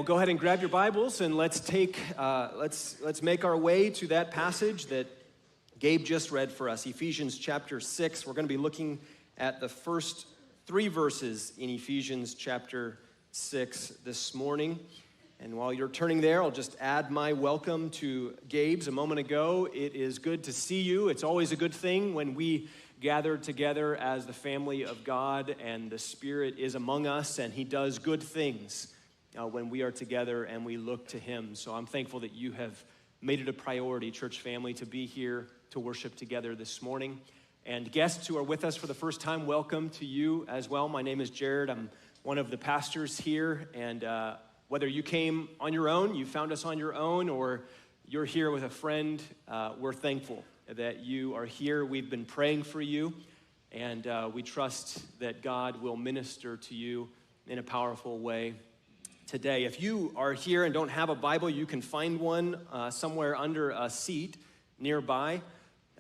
Well, go ahead and grab your Bibles and let's make our way to that passage that Gabe just read for us, Ephesians chapter 6. We're going to be looking at the first three verses in Ephesians chapter 6 this morning. And while you're turning there, I'll just add my welcome to Gabe's a moment ago. It is good to see you. It's always a good thing when we gather together as the family of God and the Spirit is among us and He does good things when we are together and we look to Him. So I'm thankful that you have made it a priority, church family, to be here to worship together this morning. And guests who are with us for the first time, welcome to you as well. My name is Jared. I'm one of the pastors here, and whether you came on your own, you found us on your own, or you're here with a friend, we're thankful that you are here. We've been praying for you, and we trust that God will minister to you in a powerful way today. If you are here and don't have a Bible, you can find one somewhere under a seat nearby.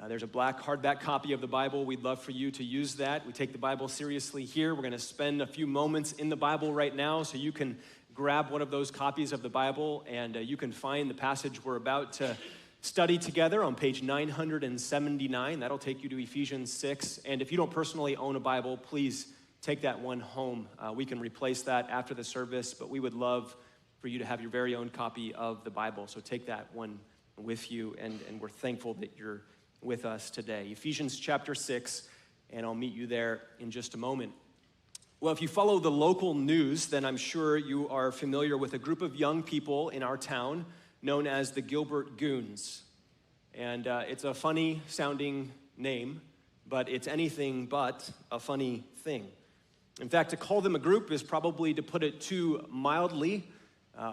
There's a black hardback copy of the Bible. We'd love for you to use that. We take the Bible seriously here. We're going to spend a few moments in the Bible right now, so you can grab one of those copies of the Bible, and you can find the passage we're about to study together on page 979. That'll take you to Ephesians 6. And if you don't personally own a Bible, please take that one home. We can replace that after the service, but we would love for you to have your very own copy of the Bible. So take that one with you, and we're thankful that you're with us today. Ephesians chapter 6, and I'll meet you there in just a moment. Well, if you follow the local news, then I'm sure you are familiar with a group of young people in our town known as the Gilbert Goons. And it's a funny sounding name, but it's anything but a funny thing. In fact, to call them a group is probably to put it too mildly.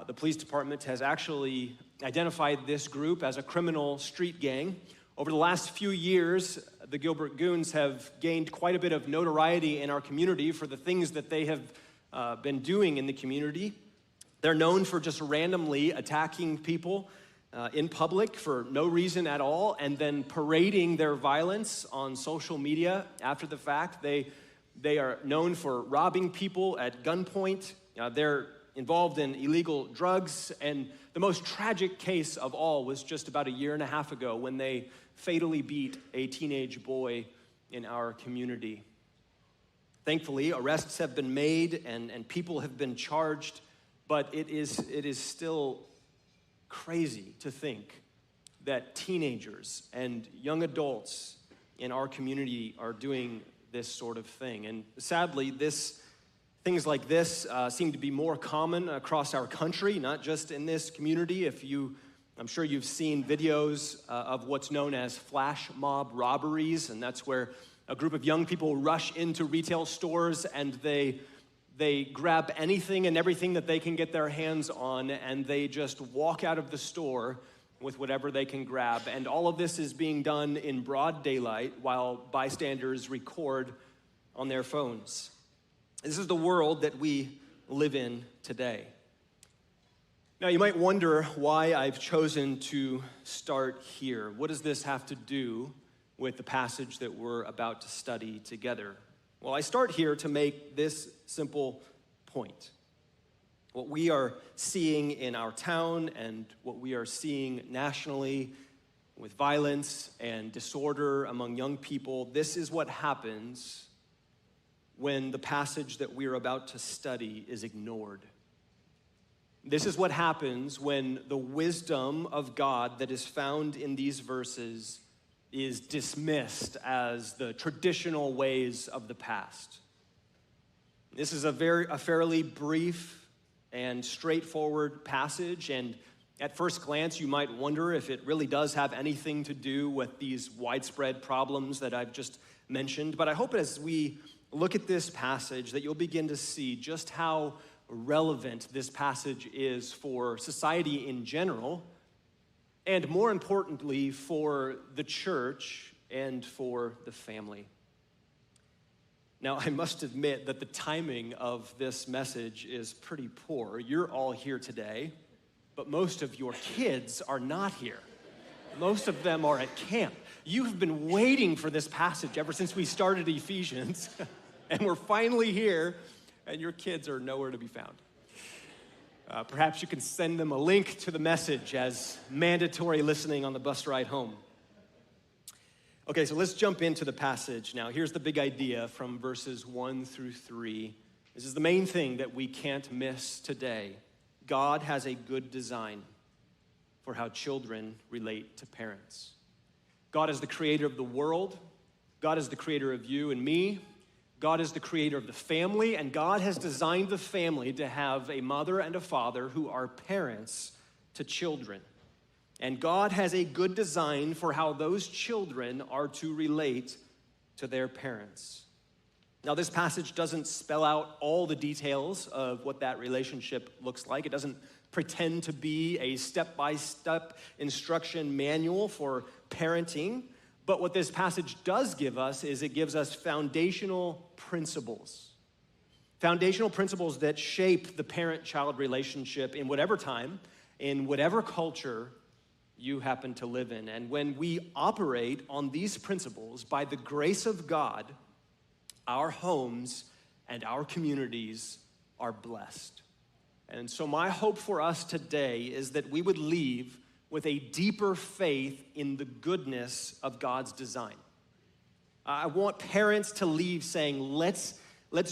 The police department has actually identified this group as a criminal street gang. Over the last few years, the Gilbert Goons have gained quite a bit of notoriety in our community for the things that they have been doing in the community. They're known for just randomly attacking people in public for no reason at all, and then parading their violence on social media after the fact. They are known for robbing people at gunpoint. They're involved in illegal drugs, and the most tragic case of all was just about a year and a half ago when they fatally beat a teenage boy in our community. Thankfully, arrests have been made and people have been charged, but it is still crazy to think that teenagers and young adults in our community are doing this sort of thing. And sadly, things like this seem to be more common across our country, not just in this community. I'm sure you've seen videos of what's known as flash mob robberies, and that's where a group of young people rush into retail stores and they grab anything and everything that they can get their hands on, and they just walk out of the store with whatever they can grab. And all of this is being done in broad daylight while bystanders record on their phones. This is the world that we live in today. Now, you might wonder why I've chosen to start here. What does this have to do with the passage that we're about to study together? Well, I start here to make this simple point. What we are seeing in our town and what we are seeing nationally with violence and disorder among young people, this is what happens when the passage that we are about to study is ignored. This is what happens when the wisdom of God that is found in these verses is dismissed as the traditional ways of the past. This is a fairly brief and straightforward passage, and at first glance you might wonder if it really does have anything to do with these widespread problems that I've just mentioned. But I hope as we look at this passage that you'll begin to see just how relevant this passage is for society in general, and more importantly for the church and for the family. Now, I must admit that the timing of this message is pretty poor. You're all here today, but most of your kids are not here. Most of them are at camp. You've been waiting for this passage ever since we started Ephesians, and we're finally here, and your kids are nowhere to be found. Perhaps you can send them a link to the message as mandatory listening on the bus ride home. Okay, so let's jump into the passage now. Here's the big idea from verses 1 through 3. This is the main thing that we can't miss today. God has a good design for how children relate to parents. God is the creator of the world. God is the creator of you and me. God is the creator of the family, and God has designed the family to have a mother and a father who are parents to children. And God has a good design for how those children are to relate to their parents. Now, this passage doesn't spell out all the details of what that relationship looks like. It doesn't pretend to be a step-by-step instruction manual for parenting. But what this passage does give us is it gives us foundational principles. Foundational principles that shape the parent-child relationship in whatever time, in whatever culture you happen to live in. And when we operate on these principles, by the grace of God, our homes and our communities are blessed. And so my hope for us today is that we would leave with a deeper faith in the goodness of God's design. I want parents to leave saying, let's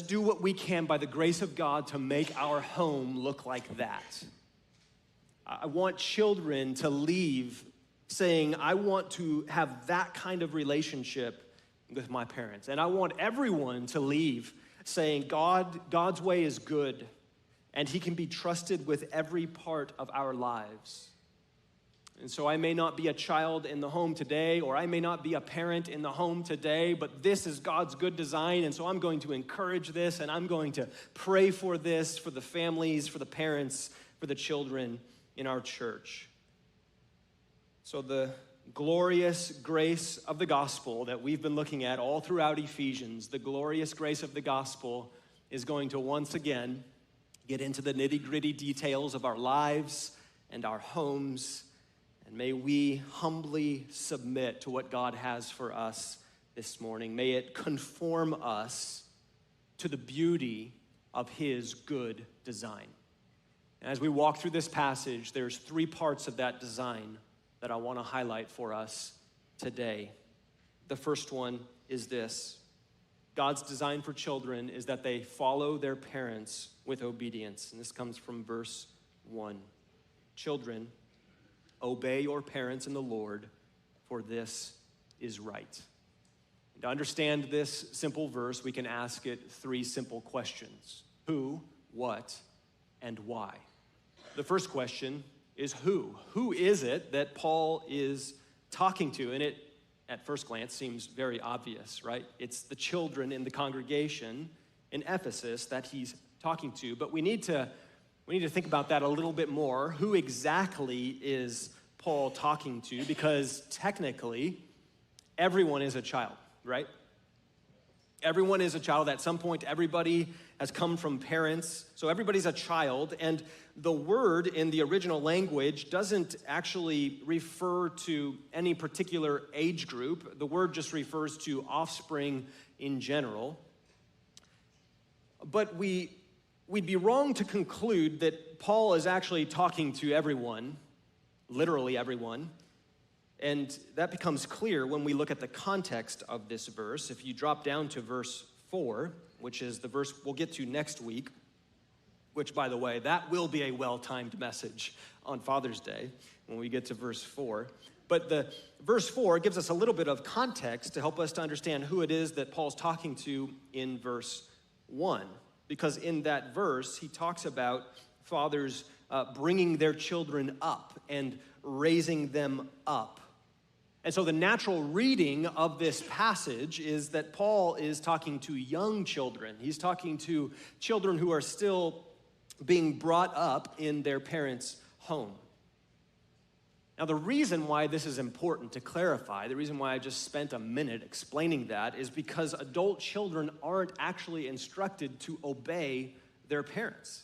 do what we can by the grace of God to make our home look like that. I want children to leave saying, I want to have that kind of relationship with my parents. And I want everyone to leave saying, God's way is good, and he can be trusted with every part of our lives. And so I may not be a child in the home today, or I may not be a parent in the home today, but this is God's good design, and so I'm going to encourage this, and I'm going to pray for this, for the families, for the parents, for the children in our church. So the glorious grace of the gospel that we've been looking at all throughout Ephesians, the glorious grace of the gospel is going to once again get into the nitty-gritty details of our lives and our homes. And may we humbly submit to what God has for us this morning. May it conform us to the beauty of his good design. And as we walk through this passage, there's 3 parts of that design that I want to highlight for us today. The first one is this. God's design for children is that they follow their parents with obedience. And this comes from verse 1. Children, obey your parents in the Lord, for this is right. And to understand this simple verse, we can ask it 3 simple questions. Who, what, and why? The first question is who? Who is it that Paul is talking to? And it, at first glance, seems very obvious, right? It's the children in the congregation in Ephesus that he's talking to. But we need to think about that a little bit more. Who exactly is Paul talking to? Because technically, everyone is a child, right? Everyone is a child. At some point, everybody has come from parents. So everybody's a child. And the word in the original language doesn't actually refer to any particular age group. The word just refers to offspring in general. But we'd be wrong to conclude that Paul is actually talking to everyone, literally everyone. And that becomes clear when we look at the context of this verse. If you drop down to verse 4, which is the verse we'll get to next week, which, by the way, that will be a well-timed message on Father's Day when we get to verse 4. But the verse 4 gives us a little bit of context to help us to understand who it is that Paul's talking to in verse 1. Because in that verse, he talks about fathers bringing their children up and raising them up. And so the natural reading of this passage is that Paul is talking to young children. He's talking to children who are still being brought up in their parents' home. Now, the reason why this is important to clarify, the reason why I just spent a minute explaining that, is because adult children aren't actually instructed to obey their parents.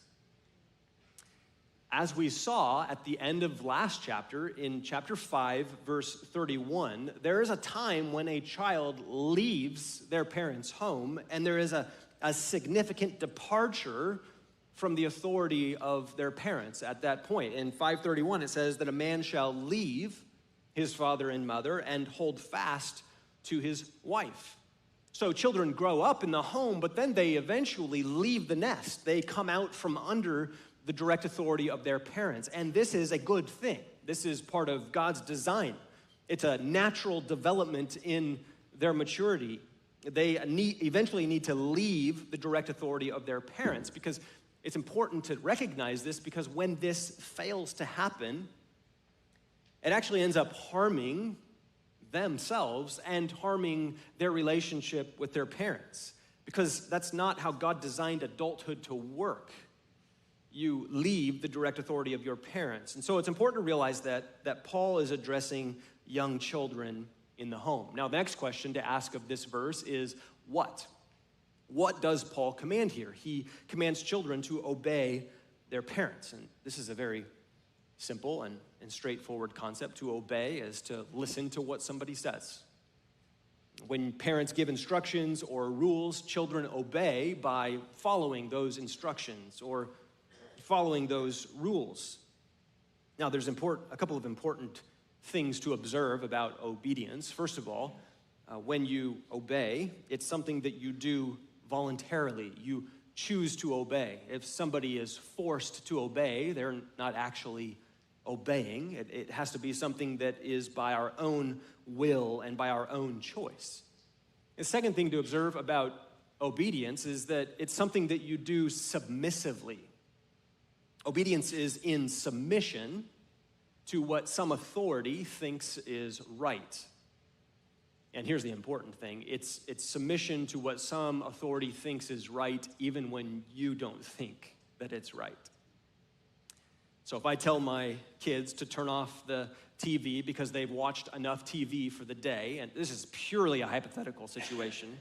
As we saw at the end of last chapter, in chapter 5, verse 31, there is a time when a child leaves their parents' home, and there is a significant departure from the authority of their parents at that point. In 531, it says that a man shall leave his father and mother and hold fast to his wife. So children grow up in the home, but then they eventually leave the nest. They come out from under the direct authority of their parents. And this is a good thing. This is part of God's design. It's a natural development in their maturity. They eventually need to leave the direct authority of their parents, because it's important to recognize this, because when this fails to happen, it actually ends up harming themselves and harming their relationship with their parents, because that's not how God designed adulthood to work. You leave the direct authority of your parents. And so it's important to realize that Paul is addressing young children in the home. Now, the next question to ask of this verse is what? What does Paul command here? He commands children to obey their parents. And this is a very simple and straightforward concept. To obey is to listen to what somebody says. When parents give instructions or rules, children obey by following those instructions or following those rules. Now, there's a couple of important things to observe about obedience. First of all, when you obey, it's something that you do voluntarily. You choose to obey. If somebody is forced to obey, they're not actually obeying. It has to be something that is by our own will and by our own choice. The second thing to observe about obedience is that it's something that you do submissively. Obedience is in submission to what some authority thinks is right. And here's the important thing. It's submission to what some authority thinks is right, even when you don't think that it's right. So if I tell my kids to turn off the TV because they've watched enough TV for the day, and this is purely a hypothetical situation,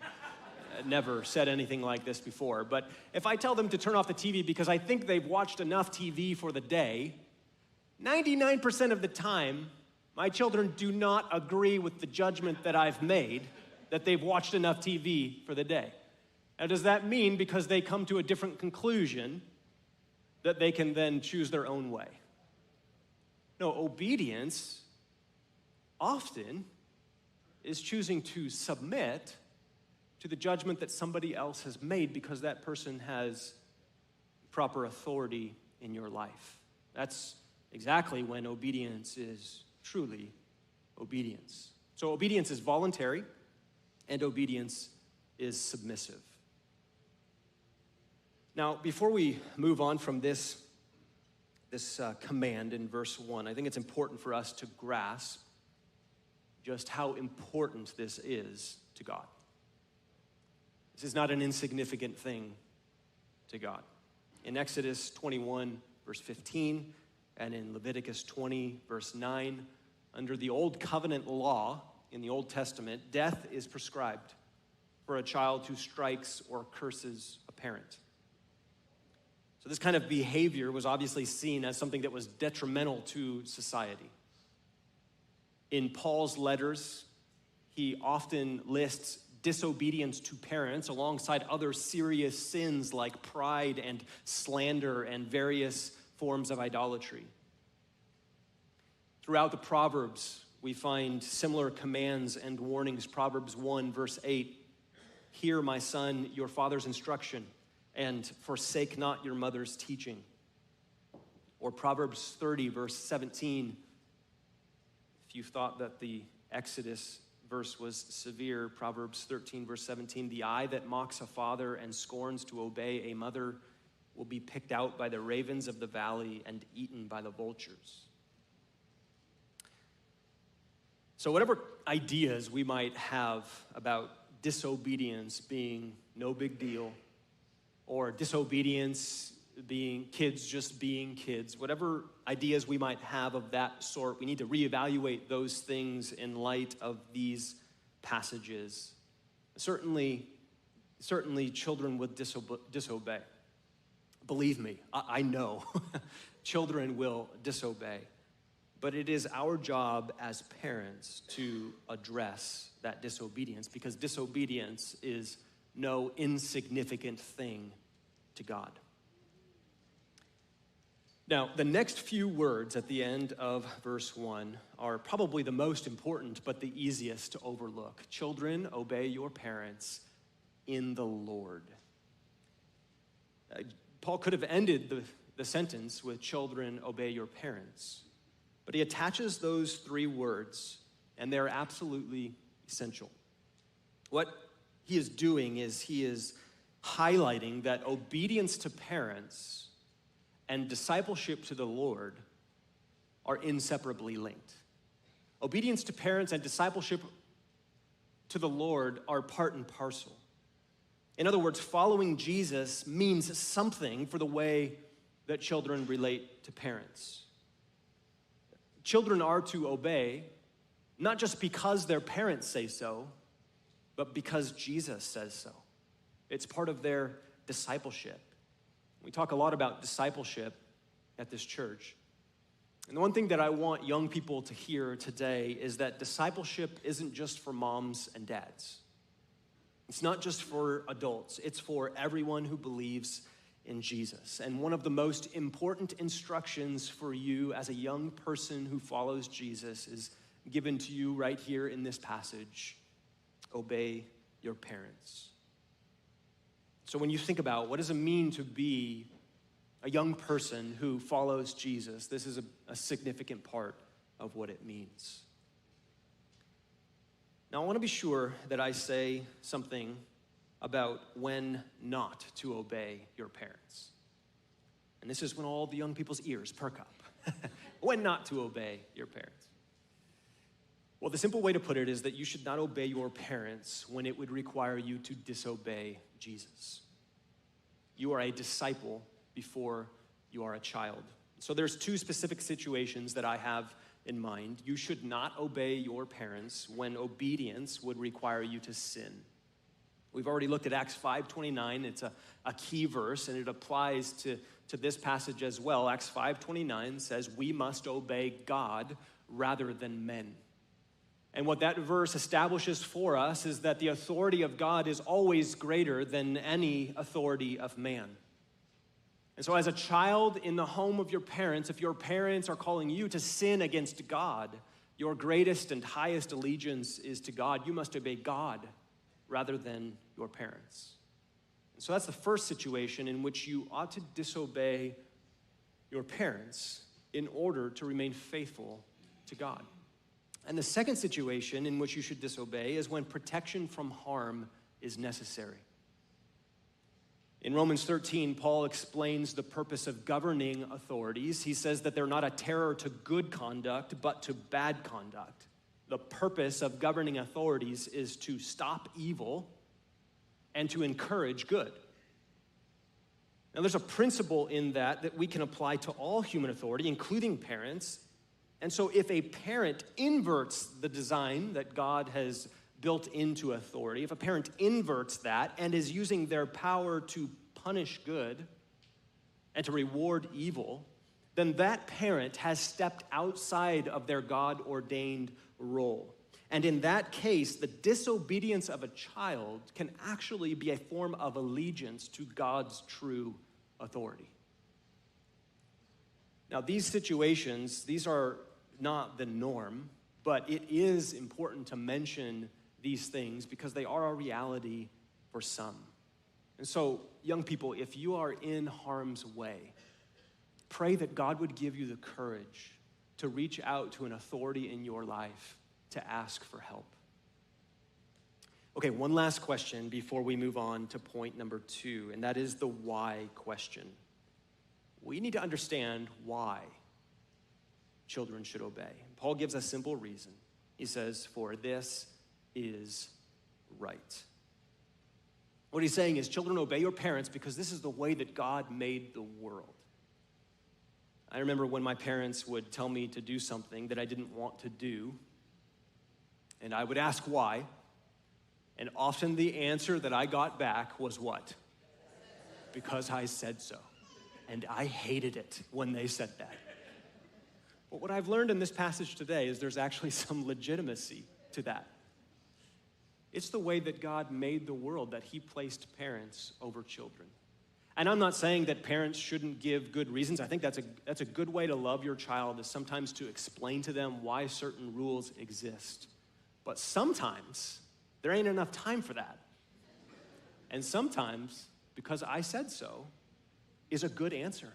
I never said anything like this before, but if I tell them to turn off the TV because I think they've watched enough TV for the day, 99% of the time, my children do not agree with the judgment that I've made that they've watched enough TV for the day. Now, does that mean because they come to a different conclusion that they can then choose their own way? No, obedience often is choosing to submit to the judgment that somebody else has made because that person has proper authority in your life. That's exactly when obedience is truly obedience. So obedience is voluntary and obedience is submissive. Now, before we move on from this command in verse 1, I think it's important for us to grasp just how important this is to God. This is not an insignificant thing to God. In Exodus 21, verse 15, and in Leviticus 20, verse 9, under the Old Covenant law in the Old Testament, death is prescribed for a child who strikes or curses a parent. So this kind of behavior was obviously seen as something that was detrimental to society. In Paul's letters, he often lists disobedience to parents alongside other serious sins like pride and slander and various forms of idolatry. Throughout the Proverbs, we find similar commands and warnings. Proverbs 1, verse 8, "Hear, my son, your father's instruction, and forsake not your mother's teaching." Or Proverbs 30, verse 17, if you thought that the Exodus verse was severe, Proverbs 13, verse 17, "The eye that mocks a father and scorns to obey a mother will be picked out by the ravens of the valley and eaten by the vultures." So whatever ideas we might have about disobedience being no big deal, or disobedience being kids just being kids, whatever ideas we might have of that sort, we need to reevaluate those things in light of these passages. Certainly children would disobey. Believe me, I know children will disobey. But it is our job as parents to address that disobedience, because disobedience is no insignificant thing to God. Now, the next few words at the end of verse 1 are probably the most important, but the easiest to overlook. Children, obey your parents in the Lord. Paul could have ended the sentence with children, obey your parents, but he attaches those three words, and they're absolutely essential. What he is doing is he is highlighting that obedience to parents and discipleship to the Lord are inseparably linked. Obedience to parents and discipleship to the Lord are part and parcel. In other words, following Jesus means something for the way that children relate to parents. Children are to obey, not just because their parents say so, but because Jesus says so. It's part of their discipleship. We talk a lot about discipleship at this church. And the one thing that I want young people to hear today is that discipleship isn't just for moms and dads. It's not just for adults. It's for everyone who believes in Jesus. And one of the most important instructions for you as a young person who follows Jesus is given to you right here in this passage. Obey your parents. So when you think about what does it mean to be a young person who follows Jesus, this is a significant part of what it means. Now I want to be sure that I say something about when not to obey your parents. And this is when all the young people's ears perk up. When not to obey your parents. Well, the simple way to put it is that you should not obey your parents when it would require you to disobey Jesus. You are a disciple before you are a child. So there's two specific situations that I have in mind. You should not obey your parents when obedience would require you to sin. We've already looked at Acts 5:29. It's a key verse, and it applies to this passage as well. Acts 5:29 says, we must obey God rather than men. And what that verse establishes for us is that the authority of God is always greater than any authority of man. And so as a child in the home of your parents, if your parents are calling you to sin against God, your greatest and highest allegiance is to God. You must obey God rather than your parents. And so that's the first situation in which you ought to disobey your parents in order to remain faithful to God. And the second situation in which you should disobey is when protection from harm is necessary. In Romans 13, Paul explains the purpose of governing authorities. He says that they're not a terror to good conduct, but to bad conduct. The purpose of governing authorities is to stop evil and to encourage good. Now, there's a principle in that we can apply to all human authority, including parents. And so if a parent inverts the design that God has built into authority, if a parent inverts that and is using their power to punish good and to reward evil, then that parent has stepped outside of their God-ordained role. And in that case, the disobedience of a child can actually be a form of allegiance to God's true authority. Now, these situations, these are not the norm, but it is important to mention these things because they are a reality for some. And so, young people, if you are in harm's way, pray that God would give you the courage to reach out to an authority in your life to ask for help. Okay, one last question before we move on to point number 2, and that is the why question. We need to understand why children should obey. Paul gives a simple reason. He says, for this is right. What he's saying is, children, obey your parents because this is the way that God made the world. I remember when my parents would tell me to do something that I didn't want to do, and I would ask why, and often the answer that I got back was what? Because I said so. And I hated it when they said that. But what I've learned in this passage today is there's actually some legitimacy to that. It's the way that God made the world that he placed parents over children. And I'm not saying that parents shouldn't give good reasons. I think that's a good way to love your child, is sometimes to explain to them why certain rules exist. But sometimes there ain't enough time for that. And sometimes, because I said so, is a good answer.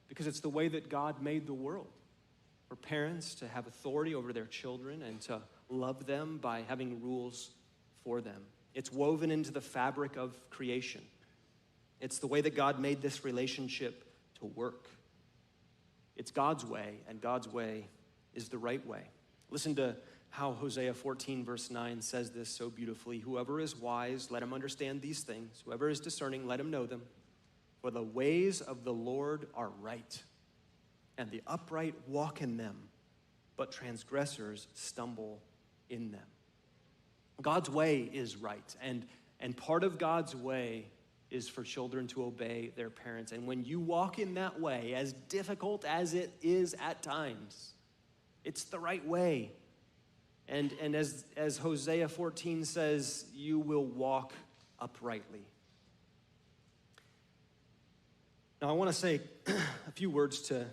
Because it's the way that God made the world, for parents to have authority over their children and to love them by having rules for them. It's woven into the fabric of creation. It's the way that God made this relationship to work. It's God's way, and God's way is the right way. Listen to how Hosea 14 verse 9 says this so beautifully. Whoever is wise, let him understand these things. Whoever is discerning, let him know them. For the ways of the Lord are right, and the upright walk in them, but transgressors stumble in them. God's way is right, and part of God's way is for children to obey their parents. And when you walk in that way, as difficult as it is at times, it's the right way. And as Hosea 14 says, you will walk uprightly. Now I want to say a few words to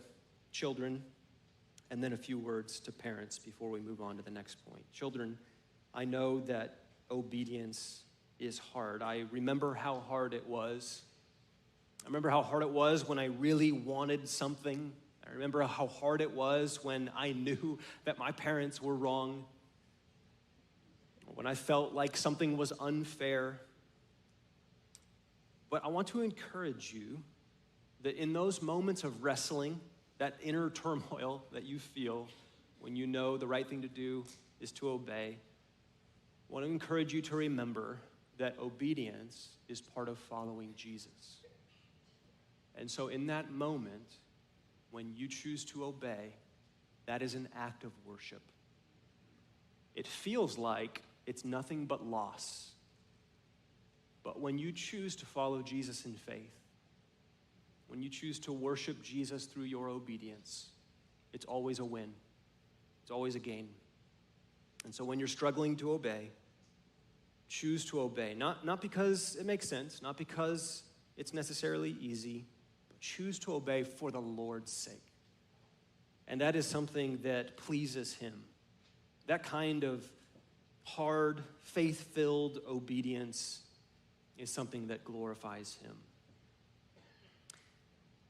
children and then a few words to parents before we move on to the next point. Children, I know that obedience is hard. I remember how hard it was. I remember how hard it was when I really wanted something. I remember how hard it was when I knew that my parents were wrong, when I felt like something was unfair. But I want to encourage you that in those moments of wrestling, that inner turmoil that you feel when you know the right thing to do is to obey, I want to encourage you to remember that obedience is part of following Jesus. And so in that moment, when you choose to obey, that is an act of worship. It feels like it's nothing but loss. But when you choose to follow Jesus in faith, when you choose to worship Jesus through your obedience, it's always a win. It's always a gain. And so when you're struggling to obey, choose to obey. Not because it makes sense, not because it's necessarily easy, but choose to obey for the Lord's sake. And that is something that pleases Him. That kind of hard, faith-filled obedience is something that glorifies Him.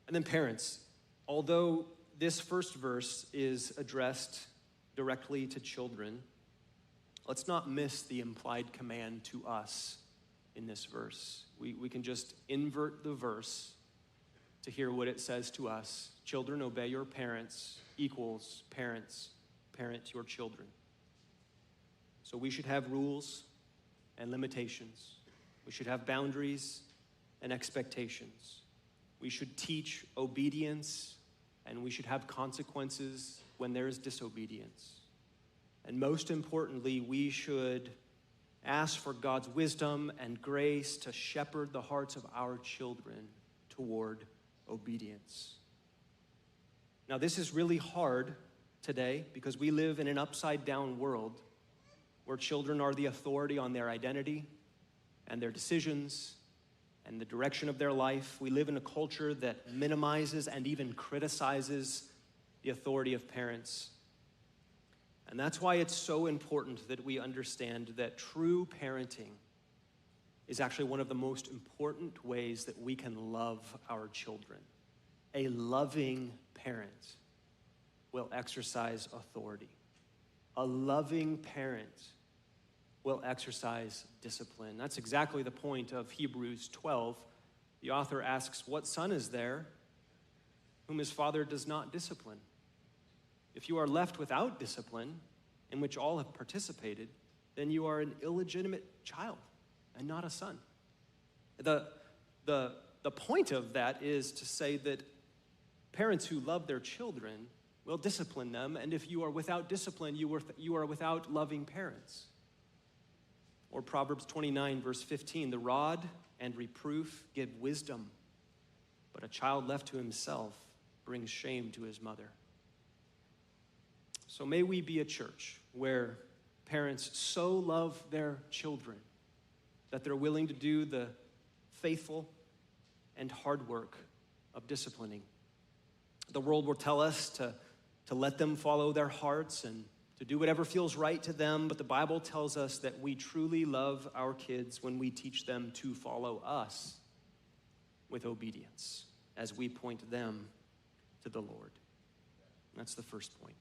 And then parents, although this first verse is addressed directly to children, let's not miss the implied command to us in this verse. We can just invert the verse to hear what it says to us. Children, obey your parents equals parents, parent your children. So we should have rules and limitations. We should have boundaries and expectations. We should teach obedience, and we should have consequences when there is disobedience. And most importantly, we should ask for God's wisdom and grace to shepherd the hearts of our children toward obedience. Now, this is really hard today because we live in an upside-down world where children are the authority on their identity and their decisions and the direction of their life. We live in a culture that minimizes and even criticizes the authority of parents. And that's why it's so important that we understand that true parenting is actually one of the most important ways that we can love our children. A loving parent will exercise authority. A loving parent will exercise discipline. That's exactly the point of Hebrews 12. The author asks, what son is there whom his father does not discipline? If you are left without discipline, in which all have participated, then you are an illegitimate child and not a son. The point of that is to say that parents who love their children will discipline them, and if you are without discipline, you are without loving parents. Or Proverbs 29, verse 15, the rod and reproof give wisdom, but a child left to himself brings shame to his mother. So may we be a church where parents so love their children that they're willing to do the faithful and hard work of disciplining. The world will tell us to let them follow their hearts and to do whatever feels right to them, but the Bible tells us that we truly love our kids when we teach them to follow us with obedience as we point them to the Lord. That's the first point.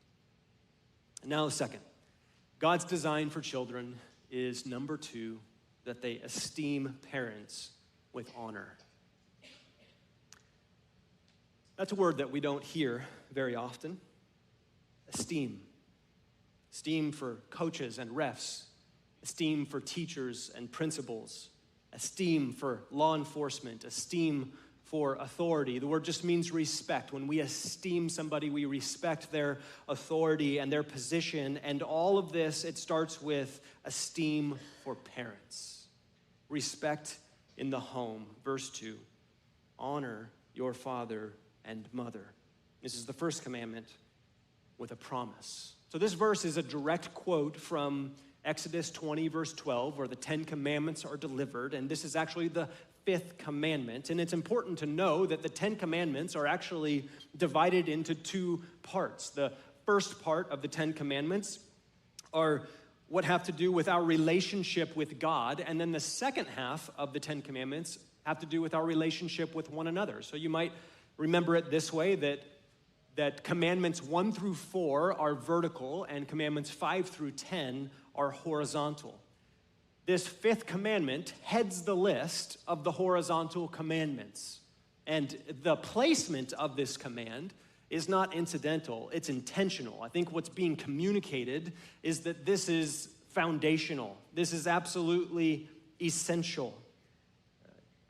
And now the second. God's design for children is, number two, that they esteem parents with honor. That's a word that we don't hear very often. Esteem. Esteem for coaches and refs. Esteem for teachers and principals. Esteem for law enforcement. Esteem for authority. The word just means respect. When we esteem somebody, we respect their authority and their position. And all of this, it starts with esteem for parents. Respect in the home. Verse 2, honor your father and mother. This is the first commandment with a promise. So this verse is a direct quote from Exodus 20, verse 12, where the 10 commandments are delivered. And this is actually the fifth commandment. And it's important to know that the 10 commandments are actually divided into two parts. The first part of the 10 commandments are what have to do with our relationship with God. And then the second half of the 10 commandments have to do with our relationship with one another. So you might remember it this way, that commandments 1 through 4 are vertical and commandments 5 through 10 are horizontal. This fifth commandment heads the list of the horizontal commandments. And the placement of this command is not incidental, it's intentional. I think what's being communicated is that this is foundational. This is absolutely essential.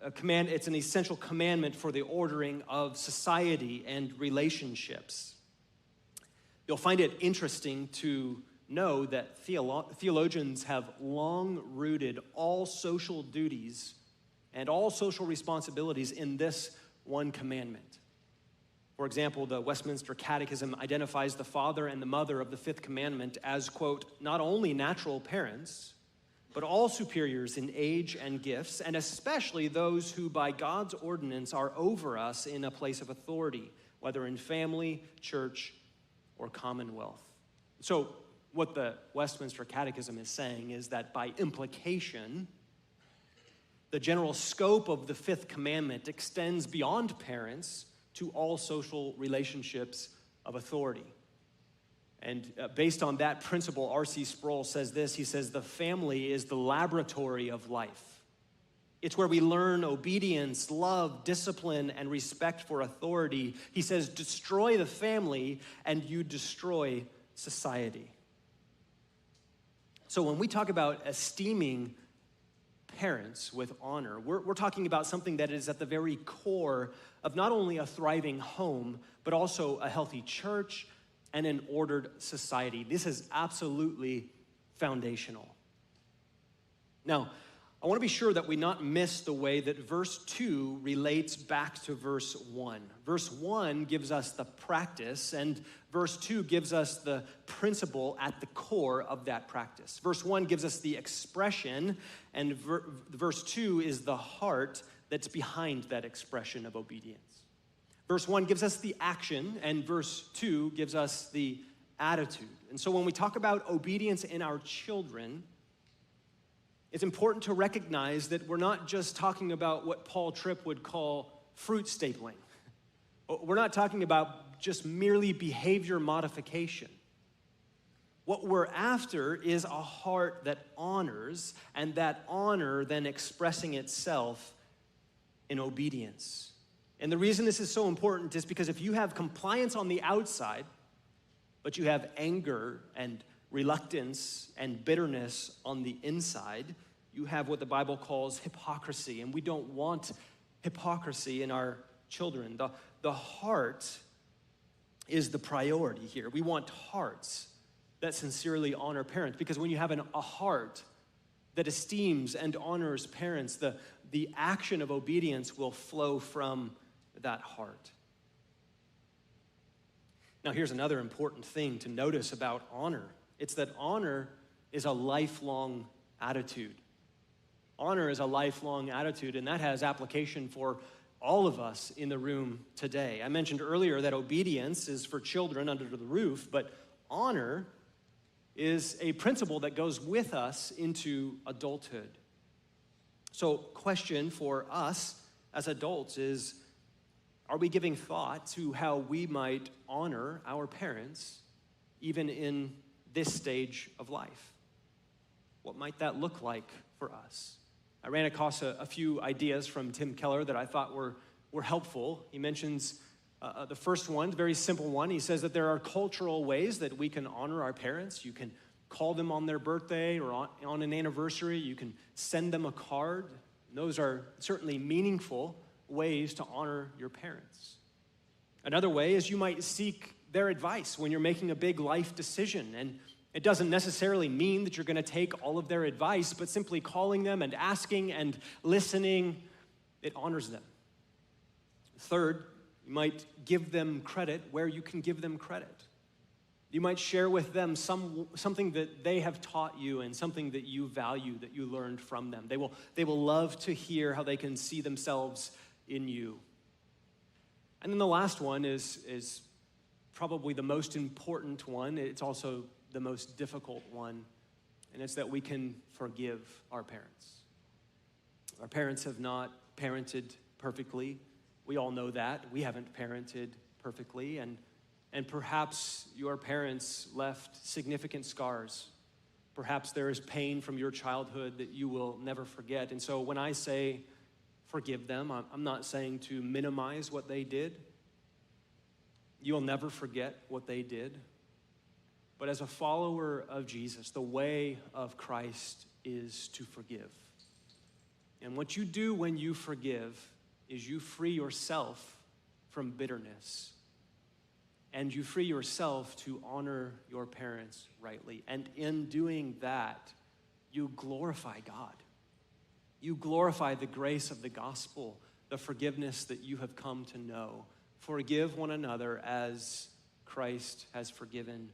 It's an essential commandment for the ordering of society and relationships. You'll find it interesting to know that theologians have long rooted all social duties and all social responsibilities in this one commandment. For example, the Westminster Catechism identifies the father and the mother of the fifth commandment as, quote, not only natural parents, but all superiors in age and gifts, and especially those who by God's ordinance are over us in a place of authority, whether in family, church, or commonwealth. So what the Westminster Catechism is saying is that by implication, the general scope of the fifth commandment extends beyond parents to all social relationships of authority. And based on that principle, R.C. Sproul says this. He says, the family is the laboratory of life. It's where we learn obedience, love, discipline, and respect for authority. He says, destroy the family and you destroy society. So when we talk about esteeming parents with honor, we're talking about something that is at the very core of not only a thriving home, but also a healthy church and an ordered society. This is absolutely foundational. Now, I want to be sure that we not miss the way that verse 2 relates back to verse 1. Verse 1 gives us the practice, and verse 2 gives us the principle at the core of that practice. Verse 1 gives us the expression, and verse 2 is the heart that's behind that expression of obedience. Verse 1 gives us the action, and verse 2 gives us the attitude. And so when we talk about obedience in our children, it's important to recognize that we're not just talking about what Paul Tripp would call fruit stapling. We're not talking about just merely behavior modification. What we're after is a heart that honors, and that honor then expressing itself in obedience. And the reason this is so important is because if you have compliance on the outside, but you have anger and reluctance and bitterness on the inside, you have what the Bible calls hypocrisy. And we don't want hypocrisy in our children. The heart is the priority here. We want hearts that sincerely honor parents, because when you have a heart that esteems and honors parents, the action of obedience will flow from that heart. Now, here's another important thing to notice about honor. It's that honor is a lifelong attitude. Honor is a lifelong attitude, and that has application for all of us in the room today. I mentioned earlier that obedience is for children under the roof, but honor is a principle that goes with us into adulthood. So, question for us as adults is, are we giving thought to how we might honor our parents even in this stage of life? What might that look like for us? I ran across a few ideas from Tim Keller that I thought were helpful. He mentions the first one, the very simple one. He says that there are cultural ways that we can honor our parents. You can call them on their birthday or on an anniversary. You can send them a card. And those are certainly meaningful ways to honor your parents. Another way is you might seek their advice when you're making a big life decision. And it doesn't necessarily mean that you're going to take all of their advice, but simply calling them and asking and listening, it honors them. Third, you might give them credit where you can give them credit. You might share with them something that they have taught you and something that you value, that you learned from them. They will love to hear how they can see themselves in you. And then the last one is probably the most important one. It's also the most difficult one, and it's that we can forgive our parents. Our parents have not parented perfectly. We all know that. We haven't parented perfectly, and perhaps your parents left significant scars. Perhaps there is pain from your childhood that you will never forget. And so when I say forgive them, I'm not saying to minimize what they did. You'll never forget what they did. But as a follower of Jesus, the way of Christ is to forgive. And what you do when you forgive is you free yourself from bitterness. And you free yourself to honor your parents rightly. And in doing that, you glorify God. You glorify the grace of the gospel, the forgiveness that you have come to know. Forgive one another as Christ has forgiven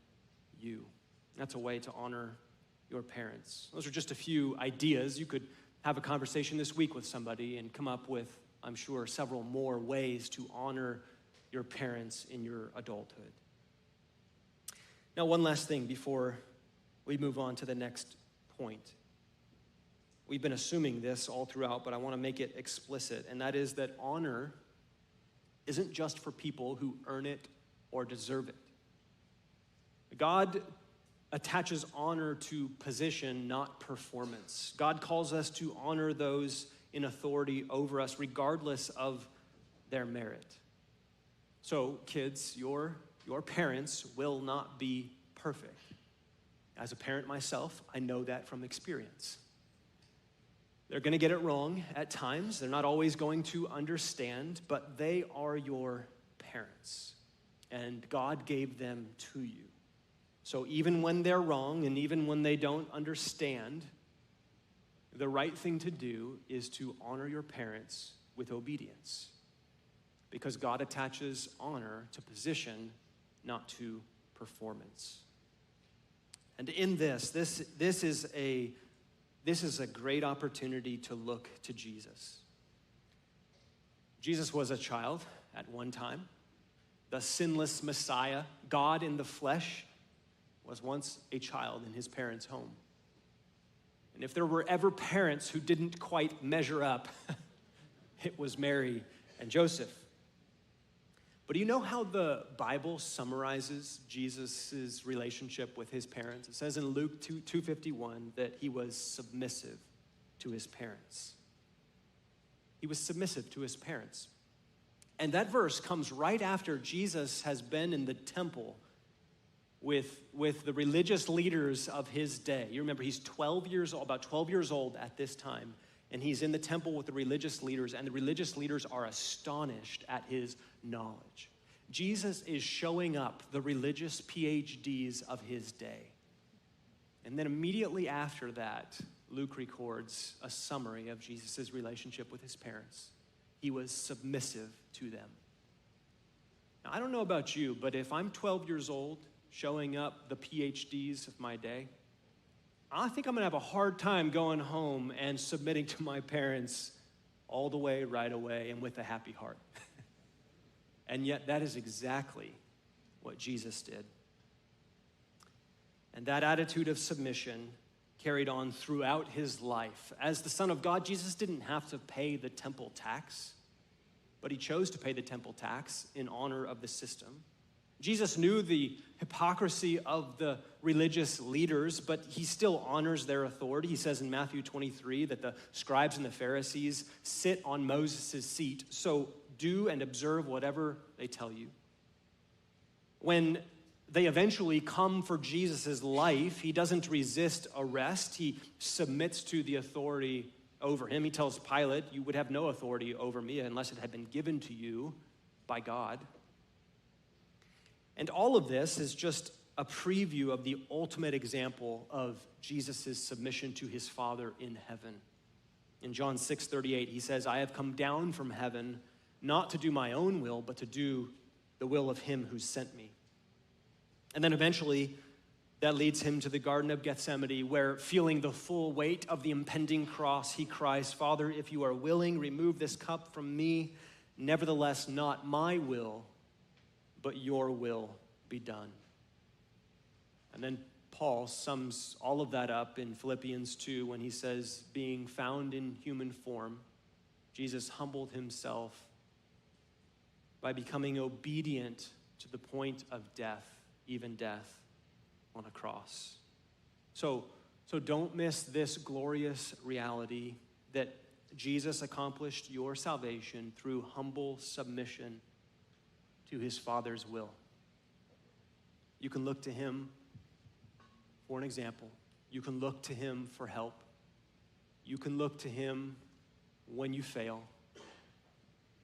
you. That's a way to honor your parents. Those are just a few ideas. You could have a conversation this week with somebody and come up with, I'm sure, several more ways to honor your parents in your adulthood. Now, one last thing before we move on to the next point. We've been assuming this all throughout, but I want to make it explicit, and that is that honor isn't just for people who earn it or deserve it. God attaches honor to position, not performance. God calls us to honor those in authority over us, regardless of their merit. So, kids, your parents will not be perfect. As a parent myself, I know that from experience. They're going to get it wrong at times. They're not always going to understand, but they are your parents, and God gave them to you. So even when they're wrong and even when they don't understand, the right thing to do is to honor your parents with obedience, because God attaches honor to position, not to performance. And in this is a great opportunity to look to Jesus. Jesus was a child at one time. The sinless Messiah, God in the flesh, was once a child in his parents' home. And if there were ever parents who didn't quite measure up, it was Mary and Joseph. But do you know how the Bible summarizes Jesus' relationship with his parents? It says in Luke 2:51 that he was submissive to his parents. He was submissive to his parents. And that verse comes right after Jesus has been in the temple with the religious leaders of his day. You remember, he's 12 years old, about 12 years old at this time, and he's in the temple with the religious leaders, and the religious leaders are astonished at his knowledge. Jesus is showing up the religious PhDs of his day. And then immediately after that, Luke records a summary of Jesus' relationship with his parents. He was submissive to them. Now, I don't know about you, but if I'm 12 years old, showing up the PhDs of my day, I think I'm going to have a hard time going home and submitting to my parents all the way, right away, and with a happy heart. And yet that is exactly what Jesus did. And that attitude of submission carried on throughout his life. As the Son of God, Jesus didn't have to pay the temple tax, but he chose to pay the temple tax in honor of the system. Jesus knew the hypocrisy of the religious leaders, but he still honors their authority. He says in Matthew 23 that the scribes and the Pharisees sit on Moses' seat, so do and observe whatever they tell you. When they eventually come for Jesus' life, he doesn't resist arrest. He submits to the authority over him. He tells Pilate, you would have no authority over me unless it had been given to you by God. And all of this is just a preview of the ultimate example of Jesus' submission to his Father in heaven. In John 6:38, he says, I have come down from heaven not to do my own will, but to do the will of him who sent me. And then eventually, that leads him to the Garden of Gethsemane, where, feeling the full weight of the impending cross, he cries, Father, if you are willing, remove this cup from me. Nevertheless, not my will, but your will be done. And then Paul sums all of that up in Philippians 2 when he says, being found in human form, Jesus humbled himself by becoming obedient to the point of death, even death on a cross. So don't miss this glorious reality that Jesus accomplished your salvation through humble submission to his Father's will. You can look to him for an example. You can look to him for help. You can look to him when you fail.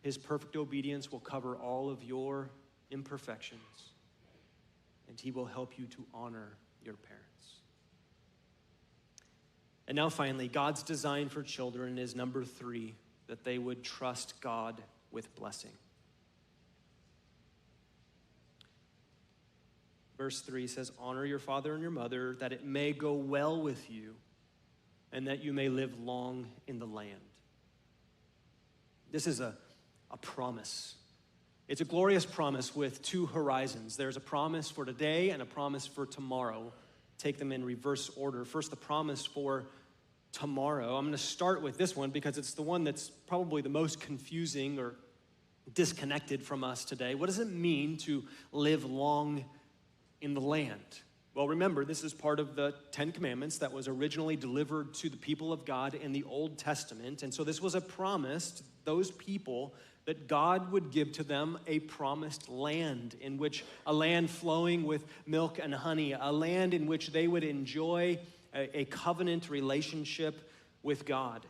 His perfect obedience will cover all of your imperfections, and he will help you to honor your parents. And now finally, God's design for children is number 3, that they would trust God with blessing. Verse 3 says, honor your father and your mother, that it may go well with you, and that you may live long in the land. This is a promise. It's a glorious promise with 2 horizons. There's a promise for today and a promise for tomorrow. Take them in reverse order. First, the promise for tomorrow. I'm going to start with this one because it's the one that's probably the most confusing or disconnected from us today. What does it mean to live long in the land? Well, remember, this is part of the 10 Commandments that was originally delivered to the people of God in the Old Testament. And so this was a promise to those people that God would give to them a promised land, in which a land flowing with milk and honey, a land in which they would enjoy a covenant relationship with God.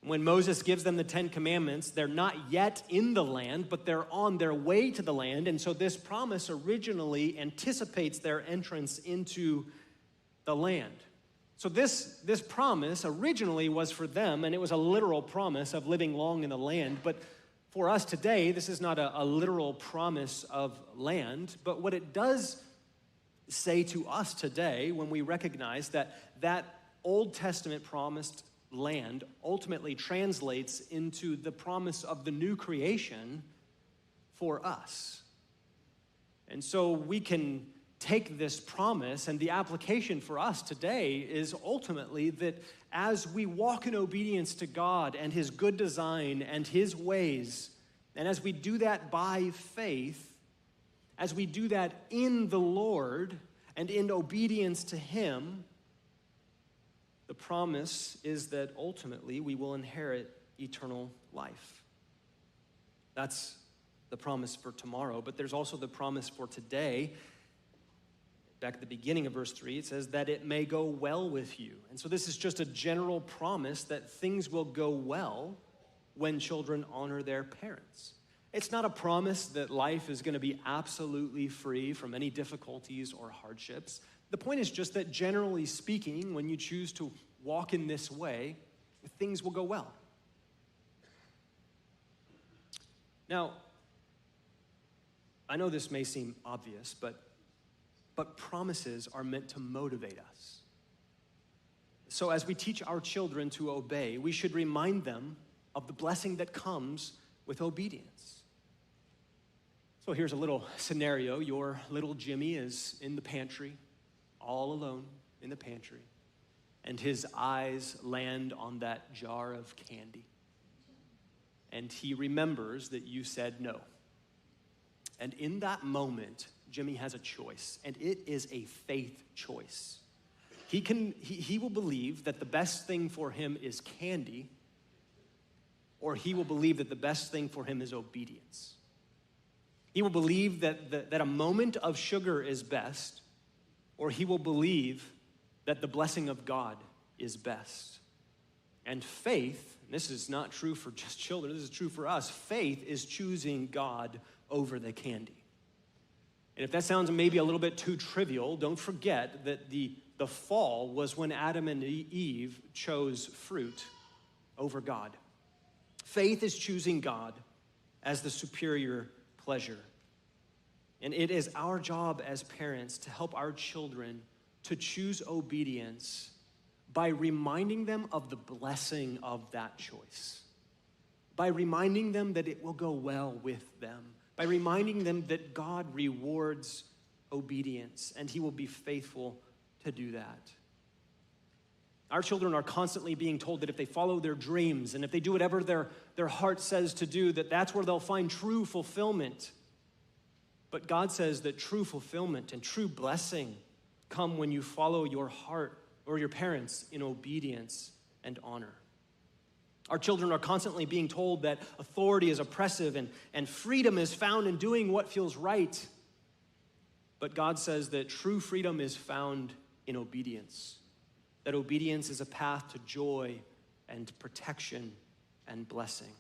When Moses gives them the 10 Commandments, they're not yet in the land, but they're on their way to the land. And so this promise originally anticipates their entrance into the land. So this promise originally was for them, and it was a literal promise of living long in the land. But for us today, this is not a literal promise of land, but what it does say to us today when we recognize that Old Testament promised land ultimately translates into the promise of the new creation for us. And so we can take this promise, and the application for us today is ultimately that as we walk in obedience to God and his good design and his ways, and as we do that by faith, as we do that in the Lord and in obedience to him, the promise is that ultimately we will inherit eternal life. That's the promise for tomorrow, but there's also the promise for today. Back at the beginning of verse 3, it says that it may go well with you. And so this is just a general promise that things will go well when children honor their parents. It's not a promise that life is going to be absolutely free from any difficulties or hardships. The point is just that generally speaking, when you choose to walk in this way, things will go well. Now, I know this may seem obvious, but promises are meant to motivate us. So as we teach our children to obey, we should remind them of the blessing that comes with obedience. So here's a little scenario. Your little Jimmy is in the pantry, all alone in the pantry, and his eyes land on that jar of candy. And he remembers that you said no. And in that moment, Jimmy has a choice, and it is a faith choice. He will believe that the best thing for him is candy, or he will believe that the best thing for him is obedience. He will believe that a moment of sugar is best, or he will believe that the blessing of God is best. And faith, and this is not true for just children, this is true for us, faith is choosing God over the candy. And if that sounds maybe a little bit too trivial, don't forget that the fall was when Adam and Eve chose fruit over God. Faith is choosing God as the superior pleasure. And it is our job as parents to help our children to choose obedience by reminding them of the blessing of that choice, by reminding them that it will go well with them, by reminding them that God rewards obedience and he will be faithful to do that. Our children are constantly being told that if they follow their dreams and if they do whatever their heart says to do, that's where they'll find true fulfillment. But God says that true fulfillment and true blessing come when you follow your heart or your parents in obedience and honor. Our children are constantly being told that authority is oppressive and freedom is found in doing what feels right. But God says that true freedom is found in obedience, that obedience is a path to joy and protection and blessing.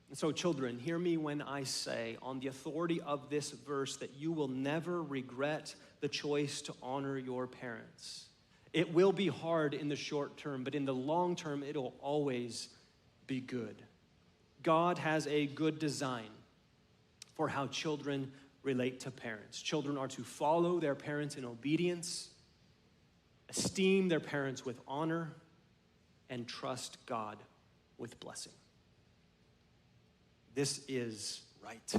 And so, children, hear me when I say, on the authority of this verse, that you will never regret the choice to honor your parents. It will be hard in the short term, but in the long term, it'll always be good. God has a good design for how children relate to parents. Children are to follow their parents in obedience, esteem their parents with honor, and trust God with blessing. This is right,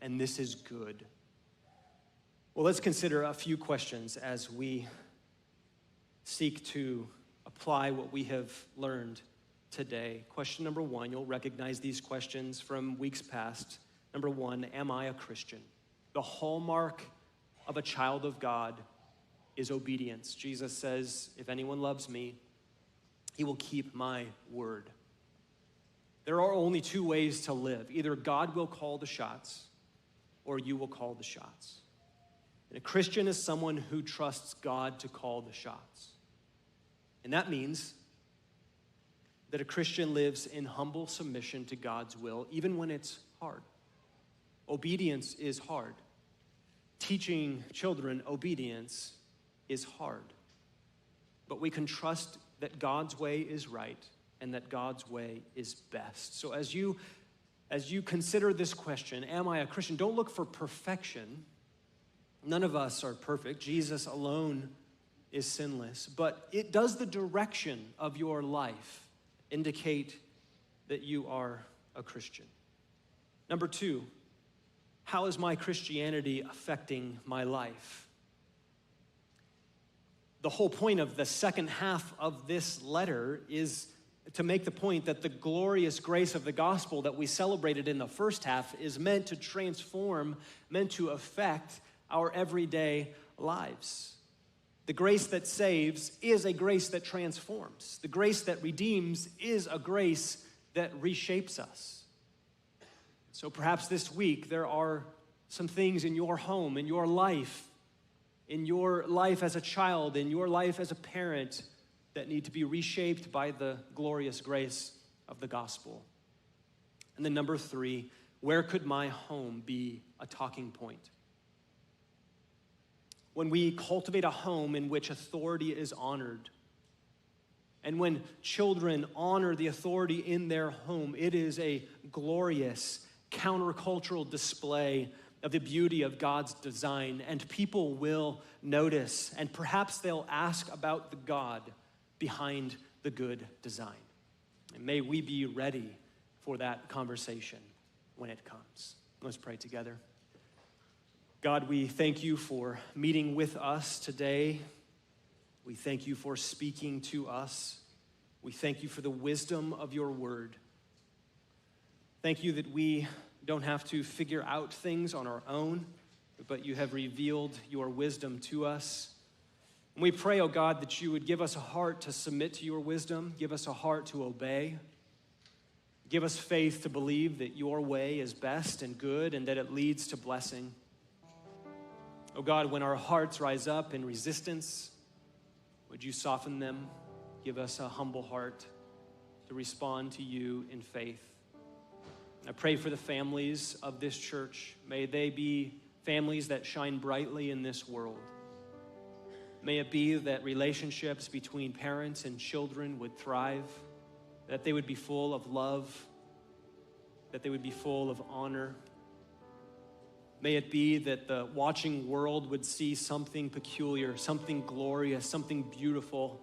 and this is good. Well, let's consider a few questions as we seek to apply what we have learned today. Question number one, you'll recognize these questions from weeks past. Number one, am I a Christian? The hallmark of a child of God is obedience. Jesus says, if anyone loves me, he will keep my word. There are only two ways to live. Either God will call the shots or you will call the shots. And a Christian is someone who trusts God to call the shots. And that means that a Christian lives in humble submission to God's will, even when it's hard. Obedience is hard. Teaching children obedience is hard. But we can trust that God's way is right and that God's way is best. So as you consider this question, am I a Christian? Don't look for perfection. None of us are perfect. Jesus alone is sinless. But does the direction of your life indicate that you are a Christian? Number two, how is my Christianity affecting my life? The whole point of the second half of this letter is to make the point that the glorious grace of the gospel that we celebrated in the first half is meant to transform, meant to affect our everyday lives. The grace that saves is a grace that transforms. The grace that redeems is a grace that reshapes us. So perhaps this week there are some things in your home, in your life as a child, in your life as a parent, that need to be reshaped by the glorious grace of the gospel. And then number three, where could my home be a talking point? When we cultivate a home in which authority is honored, and when children honor the authority in their home, it is a glorious countercultural display of the beauty of God's design, and people will notice, and perhaps they'll ask about the God behind the good design. And may we be ready for that conversation when it comes. Let's pray together. God, we thank you for meeting with us today. We thank you for speaking to us. We thank you for the wisdom of your word. Thank you that we don't have to figure out things on our own, but you have revealed your wisdom to us. And we pray, oh God, that you would give us a heart to submit to your wisdom, give us a heart to obey, give us faith to believe that your way is best and good and that it leads to blessing. Oh God, when our hearts rise up in resistance, would you soften them, give us a humble heart to respond to you in faith. I pray for the families of this church. May they be families that shine brightly in this world. May it be that relationships between parents and children would thrive, that they would be full of love, that they would be full of honor. May it be that the watching world would see something peculiar, something glorious, something beautiful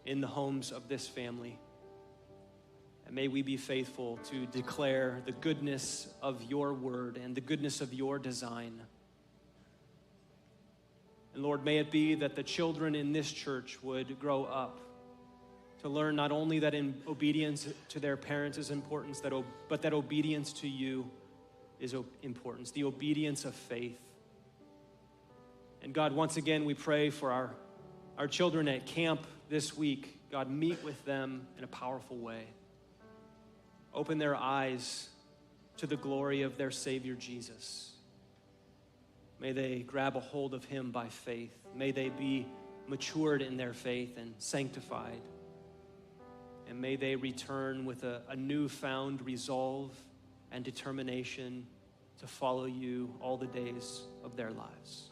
in the homes of this family. And may we be faithful to declare the goodness of your word and the goodness of your design. And Lord, may it be that the children in this church would grow up to learn not only that in obedience to their parents is important, but that obedience to you is importance, the obedience of faith. And God, once again, we pray for our children at camp this week. God, meet with them in a powerful way. Open their eyes to the glory of their Savior, Jesus. May they grab a hold of him by faith. May they be matured in their faith and sanctified. And may they return with a newfound resolve and determination to follow you all the days of their lives.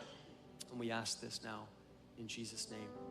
And we ask this now in Jesus' name.